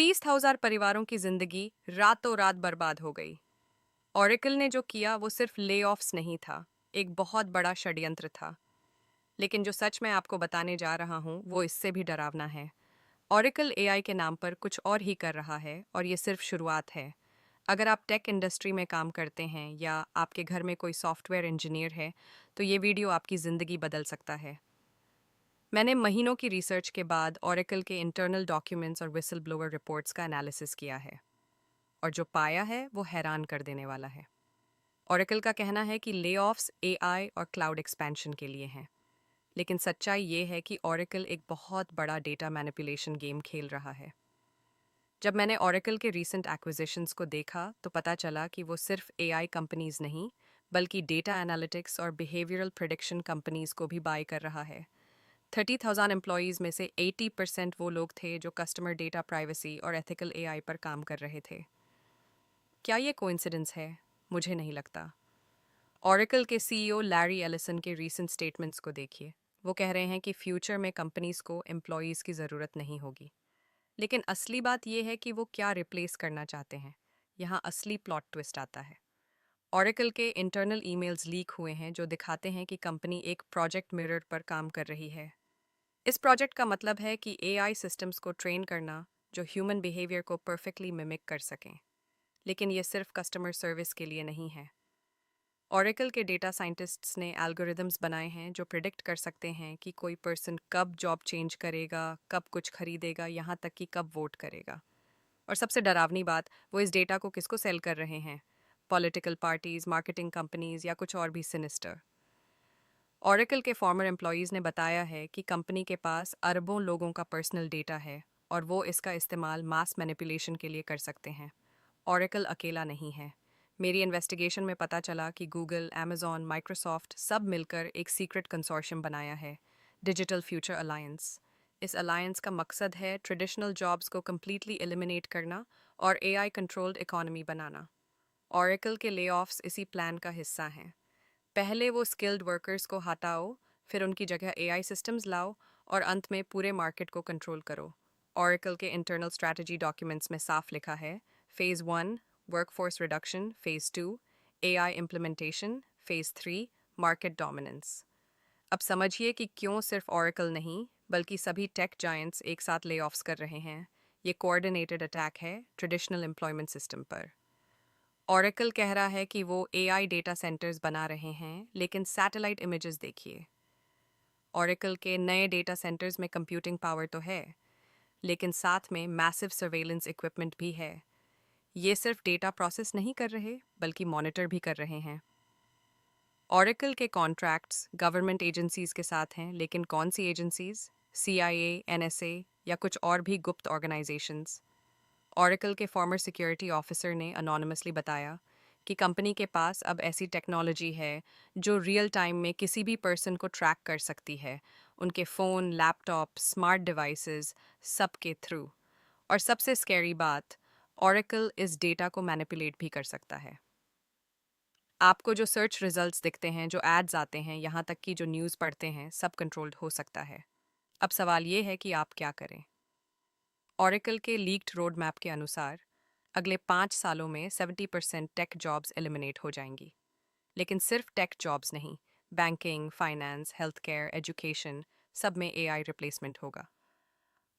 30,000 परिवारों की जिंदगी रातों रात बर्बाद हो गई। ओरेकल ने जो किया वो सिर्फ ले ऑफ्स नहीं था, एक बहुत बड़ा षड्यंत्र था। लेकिन जो सच मैं आपको बताने जा रहा हूँ वो इससे भी डरावना है। ओरेकल एआई के नाम पर कुछ और ही कर रहा है और ये सिर्फ शुरुआत है। अगर आप टेक इंडस्ट्री में काम करते हैं या आपके घर में कोई सॉफ्टवेयर इंजीनियर है, तो ये वीडियो आपकी ज़िंदगी बदल सकता है। मैंने महीनों की रिसर्च के बाद ओरेकल के इंटरनल डॉक्यूमेंट्स और विसल ब्लोअर रिपोर्ट्स का एनालिसिस किया है, और जो पाया है वो हैरान कर देने वाला है। ओरेकल का कहना है कि लेऑफ्स एआई और क्लाउड एक्सपेंशन के लिए हैं, लेकिन सच्चाई ये है कि ओरेकल एक बहुत बड़ा डेटा मैनिपुलेशन गेम खेल रहा है। जब मैंने ओरेकल के रीसेंट एक्विजिशंस को देखा तो पता चला कि वो सिर्फ एआई कंपनीज नहीं, बल्कि डेटा एनालिटिक्स और बिहेवियरल प्रिडिक्शन कंपनीज को भी बाय कर रहा है। 30,000 एम्प्लॉयज़ में से 80% वो लोग थे जो कस्टमर डेटा प्राइवेसी और एथिकल एआई पर काम कर रहे थे। क्या ये कोइंसिडेंस है? मुझे नहीं लगता। ओरेकल के सीईओ लैरी एलिसन के रीसेंट स्टेटमेंट्स को देखिए। वो कह रहे हैं कि फ्यूचर में कंपनीज को एम्प्लॉयज़ की ज़रूरत नहीं होगी। लेकिन असली बात यह है कि वो क्या रिप्लेस करना चाहते हैं। यहाँ असली प्लॉट ट्विस्ट आता है। ओरेकल के इंटरनल ईमेल्स लीक हुए हैं जो दिखाते हैं कि कंपनी एक प्रोजेक्ट मिरर पर काम कर रही है। इस प्रोजेक्ट का मतलब है कि एआई सिस्टम्स को ट्रेन करना जो ह्यूमन बिहेवियर को परफेक्टली मिमिक कर सकें। लेकिन ये सिर्फ कस्टमर सर्विस के लिए नहीं है। ओरेकल के डेटा साइंटिस्ट्स ने एल्गोरिदम्स बनाए हैं जो प्रिडिक्ट कर सकते हैं कि कोई पर्सन कब जॉब चेंज करेगा, कब कुछ खरीदेगा, यहाँ तक कि कब वोट करेगा। और सबसे डरावनी बात, वो इस डेटा को किसको सेल कर रहे हैं? पॉलिटिकल पार्टीज, मार्केटिंग कंपनीज या कुछ और भी सिनिस्टर। ओरेकल के फॉर्मर एम्प्लॉयज़ ने बताया है कि कंपनी के पास अरबों लोगों का पर्सनल डेटा है और वो इसका इस्तेमाल मास मैनिपुलेशन के लिए कर सकते हैं। ओरेकल अकेला नहीं है। मेरी इन्वेस्टिगेशन में पता चला कि गूगल, अमेज़ॉन, माइक्रोसॉफ्ट सब मिलकर एक सीक्रेट कंसोर्शियम बनाया है, डिजिटल फ्यूचर अलायंस। इस अलायंस का मकसद है ट्रेडिशनल जॉब्स को कम्प्लीटली एलिमिनेट करना और एआई कंट्रोल्ड इकोनॉमी बनाना। ओरेकल के लेऑफ्स इसी प्लान का हिस्सा हैं। पहले वो स्किल्ड वर्कर्स को हटाओ, फिर उनकी जगह एआई सिस्टम्स लाओ और अंत में पूरे मार्केट को कंट्रोल करो। ओरेकल के इंटरनल स्ट्रैटेजी डॉक्यूमेंट्स में साफ लिखा है, phase 1 workforce reduction, phase 2 AI implementation, phase 3 market dominance. अब समझिए कि क्यों सिर्फ ओरेकल नहीं बल्कि सभी टेक जायंट्स एक साथ ले ऑफ्स कर रहे हैं। ये कोऑर्डिनेटेड अटैक है ट्रेडिशनल एम्प्लॉयमेंट सिस्टम पर। ओरेकल कह रहा है कि वो एआई डेटा सेंटर्स बना रहे हैं, लेकिन सैटेलाइट इमेजेस देखिए। ओरेकल के नए डेटा सेंटर्स में कंप्यूटिंग पावर तो है, लेकिन साथ में मैसिव सर्वेलेंस इक्विपमेंट भी है। ये सिर्फ डेटा प्रोसेस नहीं कर रहे बल्कि मॉनिटर भी कर रहे हैं। ओरेकल के कॉन्ट्रैक्ट्स गवर्नमेंट एजेंसीज के साथ हैं, लेकिन कौन सी एजेंसीज? सीआईए, एनएसए या कुछ और भी गुप्त ऑर्गेनाइजेशंस? ओरेकल के फॉर्मर सिक्योरिटी ऑफिसर ने अनोनिमसली बताया कि कंपनी के पास अब ऐसी टेक्नोलॉजी है जो रियल टाइम में किसी भी पर्सन को ट्रैक कर सकती है, उनके फ़ोन, लैपटॉप, स्मार्ट डिवाइसेस, सब के थ्रू। और सबसे स्कैरी बात, ओरेकल इस डेटा को मैनिपुलेट भी कर सकता है। आपको जो सर्च रिजल्ट्स दिखते हैं, जो एड्स आते हैं, यहाँ तक कि जो न्यूज़ पढ़ते हैं, सब कंट्रोल्ड हो सकता है। अब सवाल ये है कि आप क्या करें। ओरेकल के लीक्ड रोड मैप के अनुसार अगले 5 सालों में 70% टेक जॉब्स एलिमिनेट हो जाएंगी। लेकिन सिर्फ टेक जॉब्स नहीं, banking, finance, health care, education, सब में एआई रिप्लेसमेंट होगा।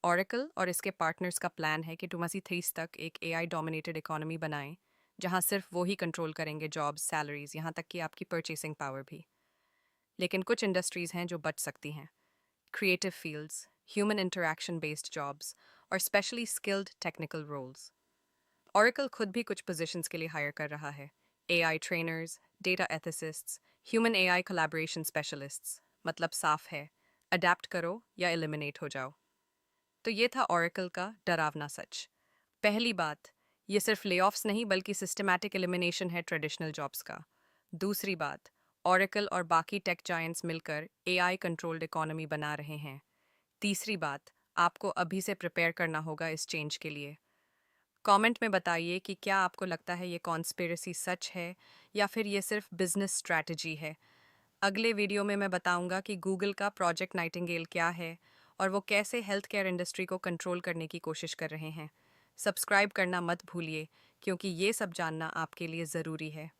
ओरेकल और इसके पार्टनर्स का प्लान है कि 2030 तक एक एआई डोमिनेटेड इकोनॉमी बनाएं, जहां सिर्फ वो ही कंट्रोल करेंगे जॉब्स, सैलरीज, यहाँ तक कि आपकी परचेसिंग पावर भी। लेकिन कुछ इंडस्ट्रीज हैं जो बच सकती हैं। Creative fields, human interaction based jobs और specially skilled technical roles. Oracle खुद भी कुछ पोजीशंस के लिए हायर कर रहा है। AI trainers, data ethicists, human AI collaboration specialists. मतलब साफ है, अडेप्ट करो या एलिमिनेट हो जाओ। तो ये था ओरेकल का डरावना सच। पहली बात, ये सिर्फ लेऑफ्स नहीं बल्कि सिस्टमैटिक एलिमिनेशन है ट्रेडिशनल जॉब्स का। दूसरी बात, ओरेकल और बाकी टेक जायंट्स मिलकर एआई कंट्रोल्ड इकोनॉमी बना रहे हैं। तीसरी बात, आपको अभी से प्रिपेयर करना होगा इस चेंज के लिए। कमेंट में बताइए कि क्या आपको लगता है ये कॉन्स्पिरेसी सच है या फिर ये सिर्फ बिजनेस स्ट्रैटेजी है। अगले वीडियो में मैं बताऊंगा कि गूगल का प्रोजेक्ट नाइटिंगेल क्या है और वो कैसे हेल्थ केयर इंडस्ट्री को कंट्रोल करने की कोशिश कर रहे हैं। सब्सक्राइब करना मत भूलिए क्योंकि ये सब जानना आपके लिए ज़रूरी है।